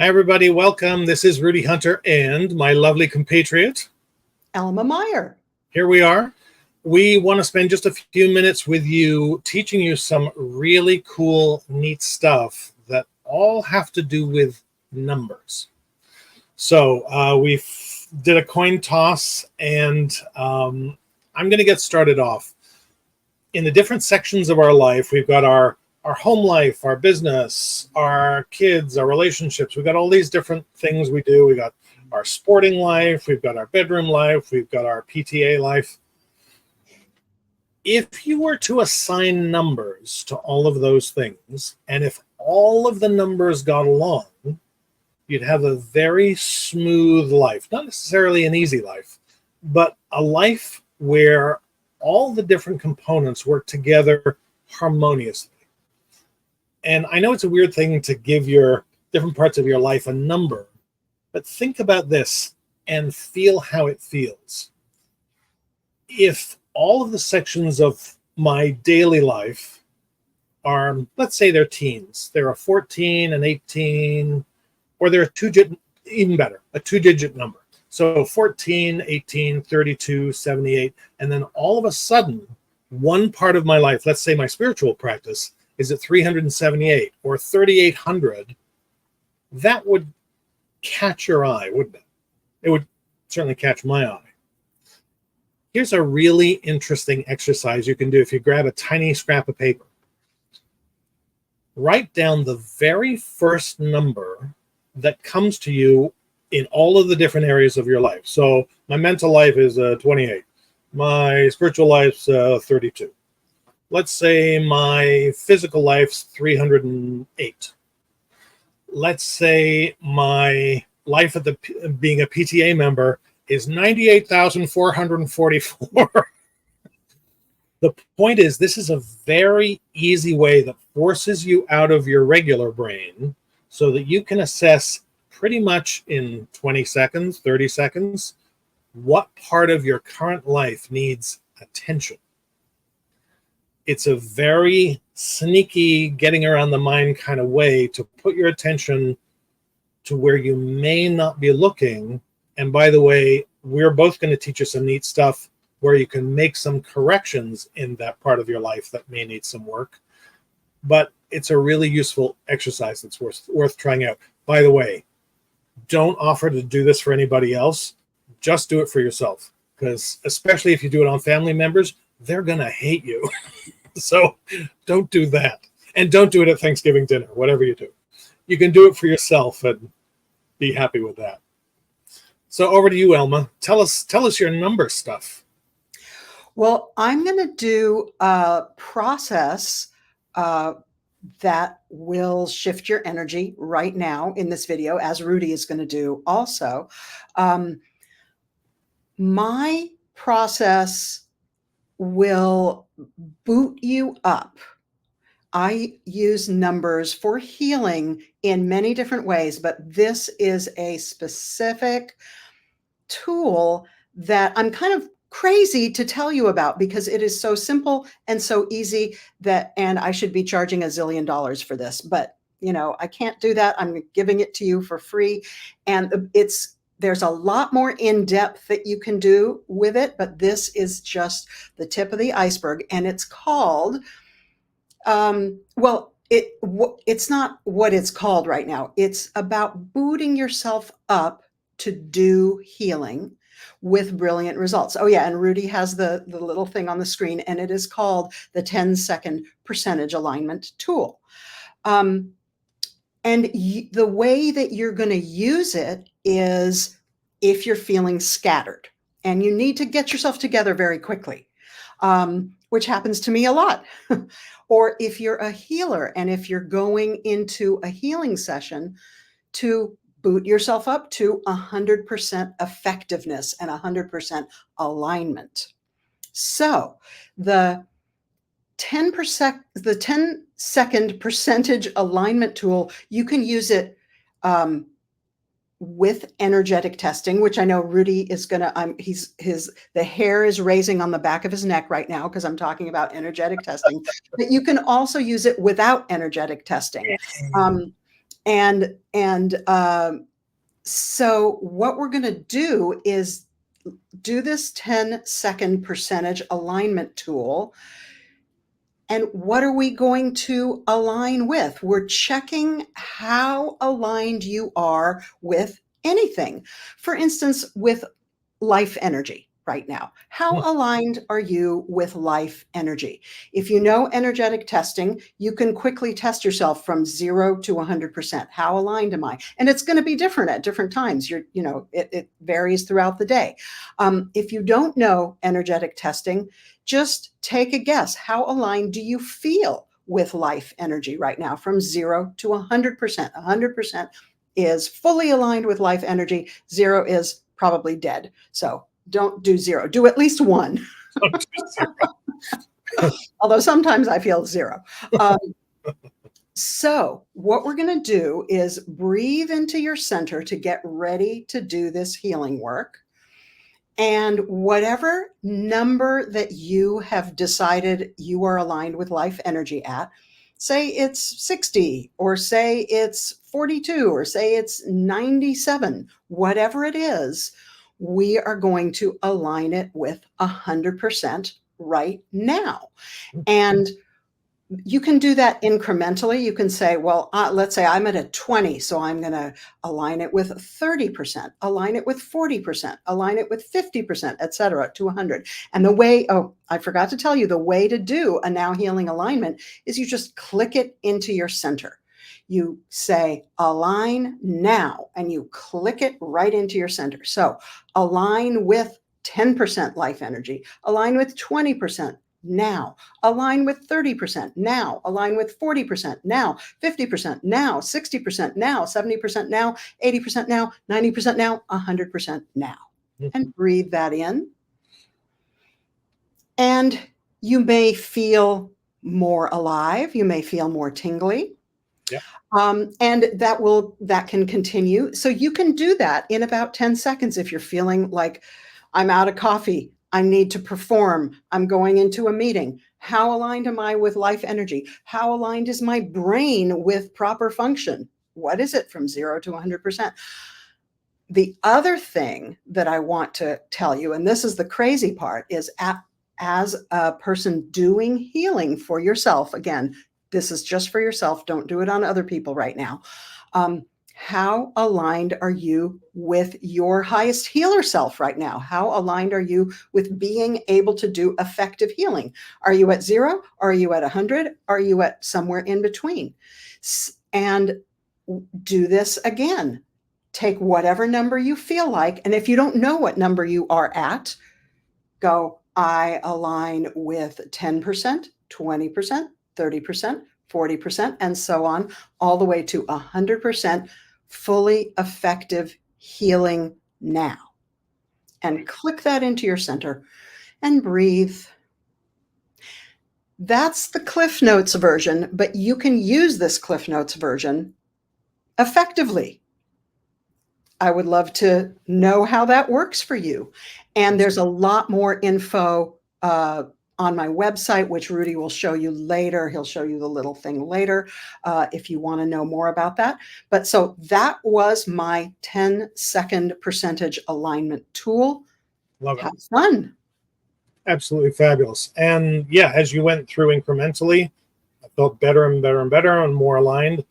Hi, everybody. Welcome. This is Rudy Hunter and my lovely compatriot, Elma Meyer. Here we are. We want to spend just a few minutes with you teaching you some really cool, neat stuff that all have to do with numbers. So we did a coin toss, and I'm going to get started off. In the different sections of our life, we've got our home life, our business, our kids, our relationships. We've got all these different things we do. We got our sporting life, we've got our bedroom life, we've got our PTA life. If you were to assign numbers to all of those things, and if all of the numbers got along, you'd have a very smooth life. Not necessarily an easy life, but a life where all the different components work together harmoniously. And I know it's a weird thing to give your different parts of your life a number, but think about this and feel how it feels. If all of the sections of my daily life are, let's say they're teens, they're a 14, an 18, or they're even better, a two-digit number. So 14, 18, 32, 78, and then all of a sudden, one part of my life, let's say my spiritual practice, is at 378 or 3,800, that would catch your eye, wouldn't it? It would certainly catch my eye. Here's a really interesting exercise you can do if you grab a tiny scrap of paper. Write down the very first number that comes to you in all of the different areas of your life. So my mental life is 28. My spiritual life's 32. Let's say my physical life's 308. Let's say my life at being a PTA member is 98,444. The point is, this is a very easy way that forces you out of your regular brain so that you can assess pretty much in 20 seconds, 30 seconds, what part of your current life needs attention. It's a very sneaky, getting around the mind kind of way to put your attention to where you may not be looking. And by the way, we're both going to teach you some neat stuff where you can make some corrections in that part of your life that may need some work. But it's a really useful exercise that's worth trying out. By the way, don't offer to do this for anybody else. Just do it for yourself. Because especially if you do it on family members, they're going to hate you. So don't do that. And don't do it at Thanksgiving dinner, whatever you do. You can do it for yourself and be happy with that. So over to you, Elma. Tell us your number stuff. Well, I'm going to do a process that will shift your energy right now in this video, as Rudy is going to do also. My process will boot you up. I use numbers for healing in many different ways, but this is a specific tool that I'm kind of crazy to tell you about because it is so simple and so easy and I should be charging $1 zillion for this, but I can't do that. I'm giving it to you for free. And there's a lot more in depth that you can do with it, but this is just the tip of the iceberg. And it's called, it's not what it's called right now. It's about booting yourself up to do healing with brilliant results. Oh yeah, and Rudy has the little thing on the screen, and it is called the 10-second percentage alignment tool. And the way that you're going to use it is if you're feeling scattered and you need to get yourself together very quickly, which happens to me a lot. Or if you're a healer and if you're going into a healing session to boot yourself up to 100% effectiveness and 100% alignment. So the 10-second percentage alignment tool, you can use it with energetic testing, which I know Rudy is gonna. The hair is raising on the back of his neck right now because I'm talking about energetic testing. But you can also use it without energetic testing. And so what we're going to do is do this 10-second percentage alignment tool. And what are we going to align with? We're checking how aligned you are with anything. For instance, with life energy right now. How aligned are you with life energy? If you know energetic testing, you can quickly test yourself from 0 to 100%. How aligned am I? And it's going to be different at different times. It varies throughout the day. If you don't know energetic testing, just take a guess. How aligned do you feel with life energy right now from 0 to 100%? 100% is fully aligned with life energy. 0 is probably dead. So don't do 0. Do at least 1. Don't do 0. Although sometimes I feel 0. So what we're going to do is breathe into your center to get ready to do this healing work. And whatever number that you have decided you are aligned with life energy at, say it's 60, or say it's 42, or say it's 97, whatever it is, we are going to align it with 100% right now. And you can do that incrementally. You can say, well, let's say I'm at a 20, so I'm going to align it with 30%, align it with 40%, align it with 50%, et cetera, to 100. And I forgot to tell you, the way to do a now healing alignment is you just click it into your center. You say align now, and you click it right into your center. So align with 10% life energy, align with 20% now, align with 30% now, align with 40% now, 50% now, 60% now, 70% now, 80% now, 90% now, 100% now. And breathe that in. And you may feel more alive. You may feel more tingly. Yeah. And that can continue. So you can do that in about 10 seconds if you're feeling like I'm out of coffee, I need to perform, I'm going into a meeting. How aligned am I with life energy? How aligned is my brain with proper function? What is it from 0 to 100%? The other thing that I want to tell you, and this is the crazy part, is as a person doing healing for yourself, again, this is just for yourself, don't do it on other people right now. How aligned are you with your highest healer self right now? How aligned are you with being able to do effective healing? Are you at 0? Are you at 100? Are you at somewhere in between? And do this again. Take whatever number you feel like. And if you don't know what number you are at, go, I align with 10%, 20%, 30%, 40%, and so on, all the way to 100% fully effective healing now. And click that into your center and breathe. That's the Cliff Notes version, but you can use this Cliff Notes version effectively. I would love to know how that works for you. And there's a lot more info on my website, which Rudy will show you later. He'll show you the little thing later if you want to know more about that. But so that was my 10-second percentage alignment tool. Love it. Have fun. Absolutely fabulous. And yeah, as you went through incrementally, I felt better and better and better and more aligned.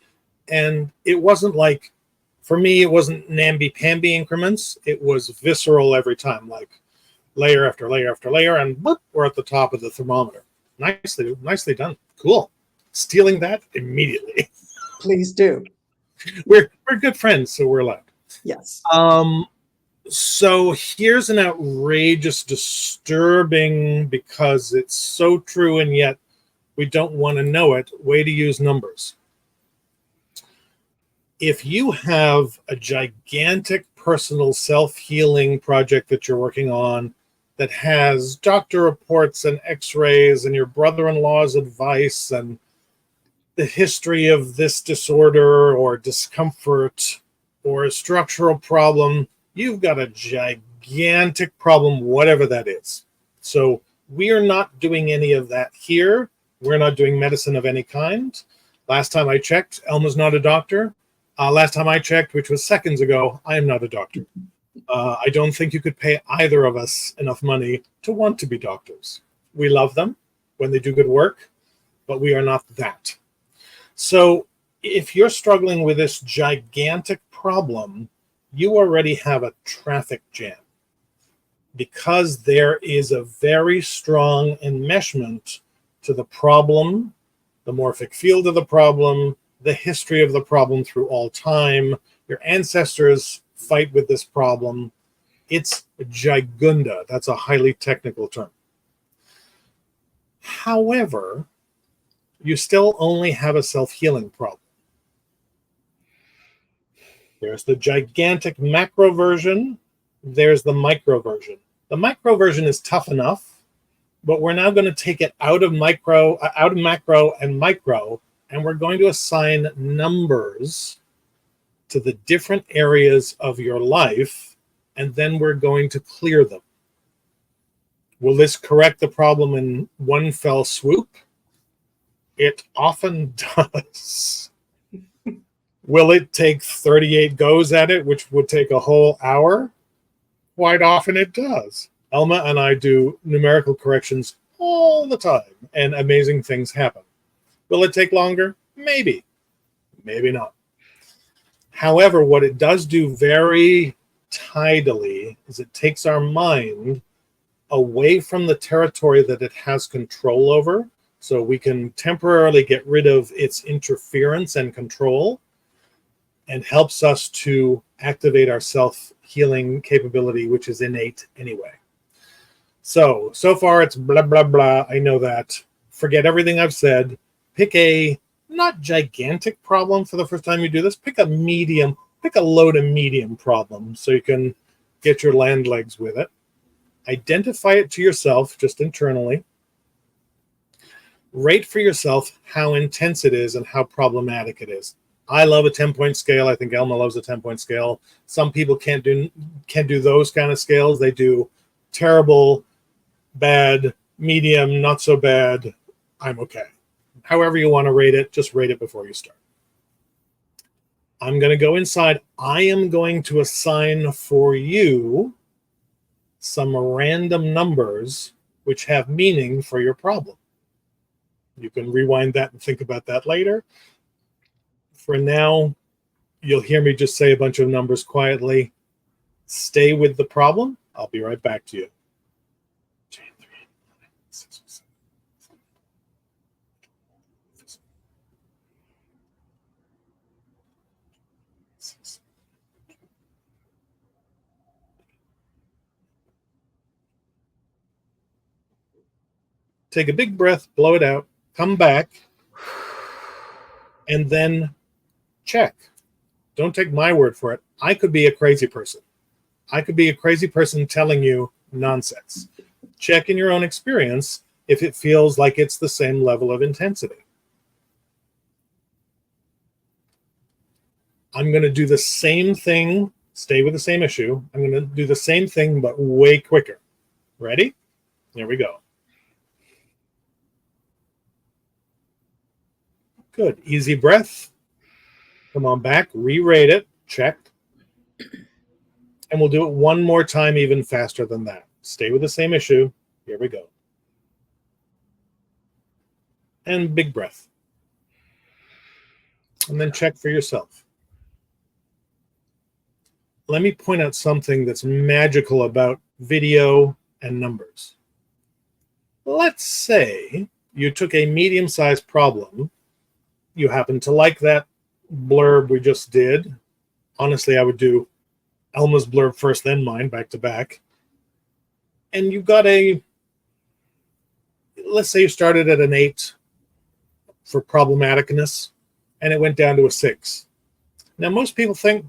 And it wasn't like, for me, it wasn't namby-pamby increments. It was visceral every time, like layer after layer after layer, and whoop, we're at the top of the thermometer. Nicely done. Cool. Stealing that immediately. Please do. We're good friends, so we're allowed. Yes. So here's an outrageous, disturbing, because it's so true and yet we don't want to know it, way to use numbers. If you have a gigantic personal self-healing project that you're working on that has doctor reports and x-rays and your brother-in-law's advice and the history of this disorder or discomfort or a structural problem, you've got a gigantic problem, whatever that is. So we are not doing any of that here. We're not doing medicine of any kind. Last time I checked, Elma's not a doctor. Last time I checked, which was seconds ago, I am not a doctor. I don't think you could pay either of us enough money to want to be doctors. We love them when they do good work, but we are not that. So if you're struggling with this gigantic problem, you already have a traffic jam because there is a very strong enmeshment to the problem, the morphic field of the problem, the history of the problem through all time. Your ancestors fight with this problem. It's gigunda. That's a highly technical term. However, you still only have a self-healing problem. There's the gigantic macro version. There's the micro version. The micro version is tough enough, but we're now going to take it out of macro and micro, and we're going to assign numbers to the different areas of your life, and then we're going to clear them. Will this correct the problem in one fell swoop? It often does. Will it take 38 goes at it, which would take a whole hour? Quite often it does. Elma and I do numerical corrections all the time, and amazing things happen. Will it take longer? Maybe. Maybe not. However, what it does do very tidily is it takes our mind away from the territory that it has control over, so we can temporarily get rid of its interference and control, and helps us to activate our self-healing capability, which is innate anyway. So far it's blah, blah, blah. I know that. Forget everything I've said. Pick a not gigantic problem for the first time you do this. Pick a medium, pick a low to medium problem so you can get your land legs with it. Identify it to yourself just internally. Rate for yourself how intense it is and how problematic it is. I love a 10-point scale. I think Elma loves a 10-point scale. Some people can't do those kind of scales. They do terrible, bad, medium, not so bad. I'm okay. However you want to rate it, just rate it before you start. I'm going to go inside. I am going to assign for you some random numbers which have meaning for your problem. You can rewind that and think about that later. For now, you'll hear me just say a bunch of numbers quietly. Stay with the problem. I'll be right back to you. Take a big breath, blow it out, come back, and then check. Don't take my word for it. I could be a crazy person. I could be a crazy person telling you nonsense. Check in your own experience if it feels like it's the same level of intensity. I'm going to do the same thing, stay with the same issue. I'm going to do the same thing, but way quicker. Ready? Here we go. Good. Easy breath. Come on back. Re-rate it. Check. And we'll do it one more time, even faster than that. Stay with the same issue. Here we go. And big breath. And then check for yourself. Let me point out something that's magical about video and numbers. Let's say you took a medium-sized problem. You happen to like that blurb we just did. Honestly, I would do Elma's blurb first, then mine, back to back. And you got let's say you started at an 8 for problematicness, and it went down to a 6. Now, most people think,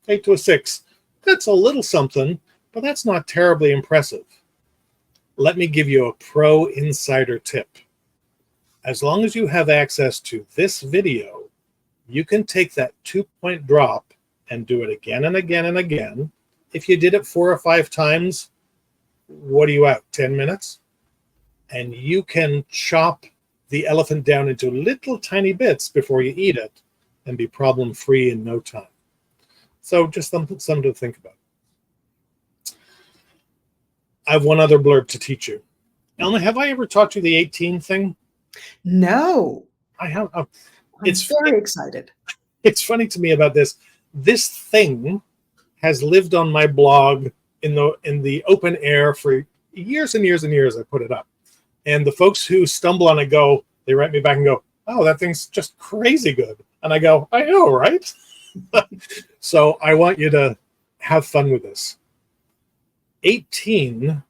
8 to a 6, that's a little something, but that's not terribly impressive. Let me give you a pro insider tip. As long as you have access to this video, you can take that 2-point drop and do it again and again and again. If you did it 4 or 5 times, what are you at, 10 minutes? And you can chop the elephant down into little tiny bits before you eat it and be problem-free in no time. So just something to think about. I have one other blurb to teach you. Elma, have I ever taught you the 18 thing? No. I have. I'm It's very excited. It's funny to me about this. This thing has lived on my blog in the open air for years and years and years. I put it up. And the folks who stumble on it they write me back and go, "Oh, that thing's just crazy good." And I go, "I know, right?" So I want you to have fun with this. 18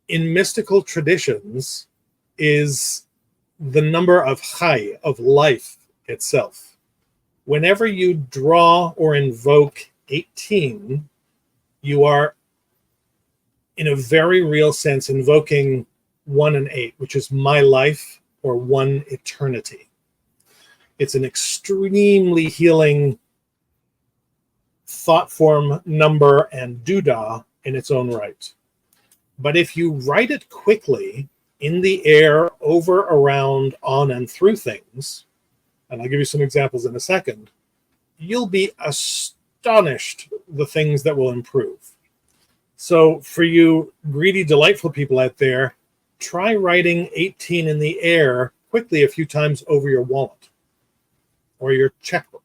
in mystical traditions is the number of chai, of life itself. Whenever you draw or invoke 18, you are, in a very real sense, invoking 1 and 8, which is my life or one eternity. It's an extremely healing thought form, number, and doodah in its own right. But if you write it quickly in the air, over, around, on, and through things, and I'll give you some examples in a second, you'll be astonished the things that will improve. So for you greedy, delightful people out there, try writing 18 in the air quickly a few times over your wallet or your checkbook.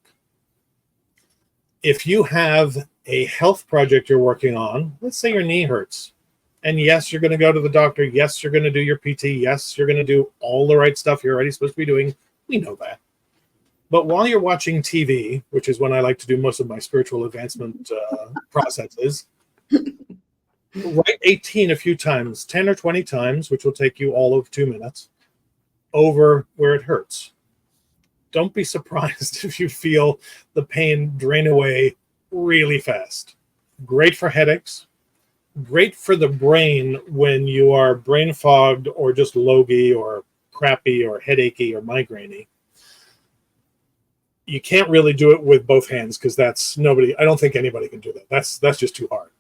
If you have a health project you're working on, let's say your knee hurts, and yes, you're going to go to the doctor. Yes, you're going to do your PT. Yes, you're going to do all the right stuff you're already supposed to be doing. We know that. But while you're watching TV, which is when I like to do most of my spiritual advancement processes, write 18 a few times, 10 or 20 times, which will take you all of 2 minutes, over where it hurts. Don't be surprised if you feel the pain drain away really fast. Great for headaches. Great for the brain when you are brain fogged or just logy or crappy or headachy or migrainey. You can't really do it with both hands because I don't think anybody can do that. That's just too hard.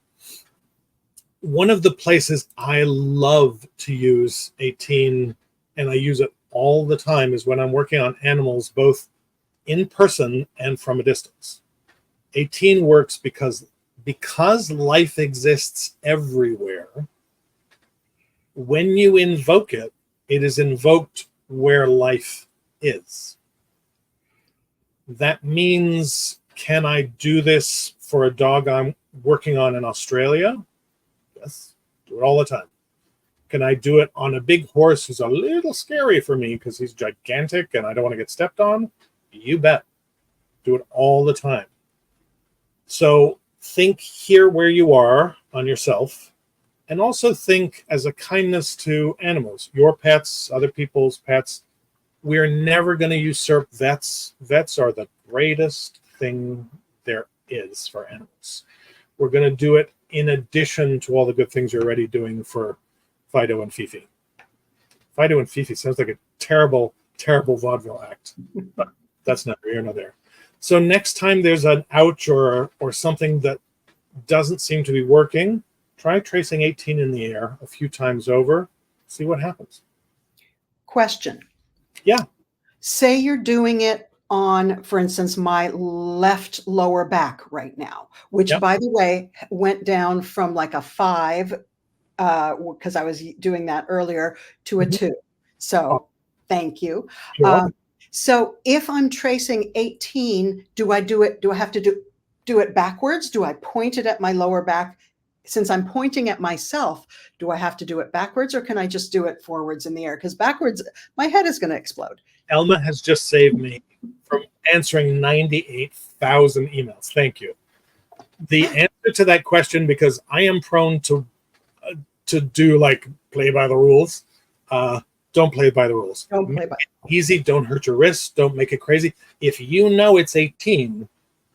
One of the places I love to use 18, and I use it all the time, is when I'm working on animals, both in person and from a distance. 18 works because life exists everywhere. When you invoke it, it is invoked where life is. That means, can I do this for a dog I'm working on in Australia? Yes, do it all the time. Can I do it on a big horse who's a little scary for me because he's gigantic and I don't want to get stepped on? You bet. Do it all the time. So think here where you are on yourself, and also think as a kindness to animals, your pets, other people's pets. We're never going to usurp vets. Vets are the greatest thing there is for animals. We're going to do it in addition to all the good things you're already doing for Fido and Fifi. Fido and Fifi sounds like a terrible, terrible vaudeville act, but that's neither here nor there. So next time there's an ouch or something that doesn't seem to be working, try tracing 18 in the air a few times over, see what happens. Question. Yeah. Say you're doing it on, for instance, my left lower back right now, which, Yep. by the way, went down from like a 5, because I was doing that earlier, to a 2. So thank you. So if I'm tracing 18, do I have to do it backwards? Do I point it at my lower back? Since I'm pointing at myself, do I have to do it backwards, or can I just do it forwards in the air? Because backwards, my head is going to explode. Elma has just saved me from answering 98,000 emails. Thank you. The answer to that question, because I am prone to do like play by the rules. Don't play by the rules. Don't play by it easy. Don't hurt your wrists. Don't make it crazy. If you know it's 18,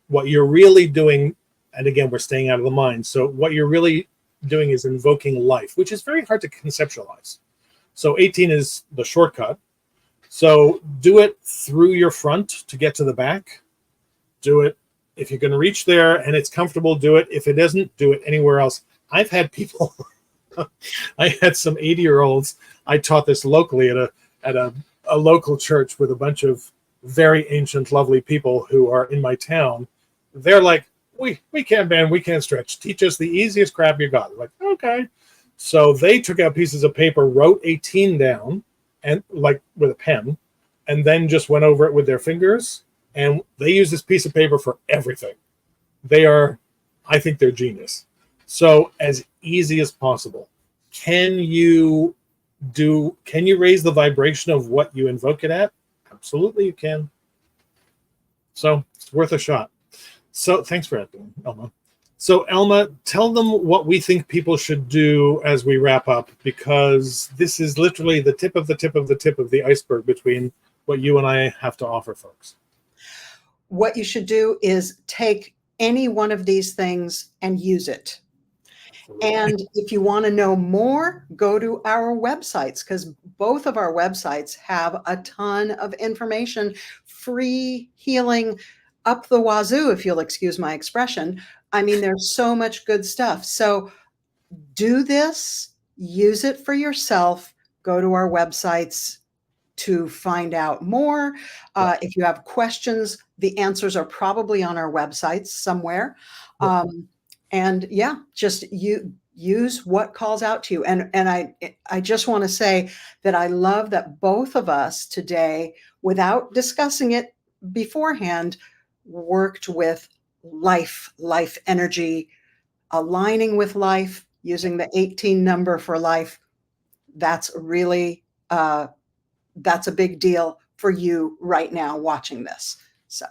what you're really doing, and again, we're staying out of the mind. So what you're really doing is invoking life, which is very hard to conceptualize. So 18 is the shortcut. So do it through your front to get to the back. Do it if you can reach there and it's comfortable. Do it. If it isn't, do it anywhere else. I've had people. I had some 80-year-olds. I taught this locally at a local church with a bunch of very ancient, lovely people who are in my town. They're like, we can't bend, we can't stretch. Teach us the easiest crap you got. I'm like, okay. So they took out pieces of paper, wrote 18 down, and like with a pen, and then just went over it with their fingers. And they use this piece of paper for everything. I think they're genius. So as easy as possible, can you raise the vibration of what you invoke it at? Absolutely you can. So it's worth a shot. So thanks for asking, Elma. So Elma, tell them what we think people should do as we wrap up, because this is literally the tip of the tip of the tip of the iceberg between what you and I have to offer folks. What you should do is take any one of these things and use it. And if you want to know more, go to our websites, because both of our websites have a ton of information, free healing up the wazoo, if you'll excuse my expression. I mean, there's so much good stuff. So do this, use it for yourself, go to our websites to find out more. If you have questions, the answers are probably on our websites somewhere. And yeah, just use what calls out to you. And I just want to say that I love that both of us today, without discussing it beforehand, worked with life energy, aligning with life, using the 18 number for life. That's really, that's a big deal for you right now watching this. So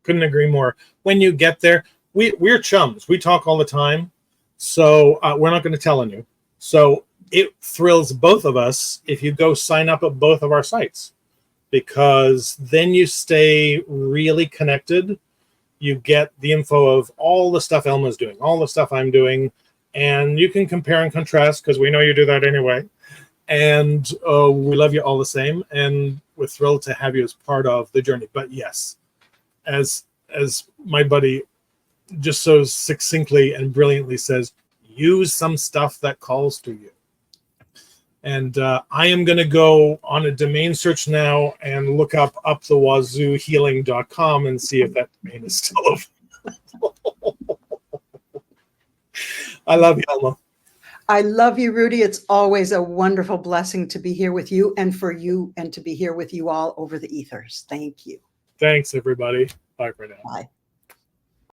couldn't agree more. When you get there, we're chums. We talk all the time. So we're not going to tell on you. So it thrills both of us if you go sign up at both of our sites, because then you stay really connected. You get the info of all the stuff Elma's doing, all the stuff I'm doing, and you can compare and contrast, because we know you do that anyway. And we love you all the same, and we're thrilled to have you as part of the journey. But yes, as my buddy just so succinctly and brilliantly says, use some stuff that calls to you. And I am going to go on a domain search now and look up thewazoohealing.com and see if that domain is still open. I love you, Elma. I love you, Rudy. It's always a wonderful blessing to be here with you, and for you, and to be here with you all over the ethers. Thank you. Thanks, everybody. Bye for now. Bye.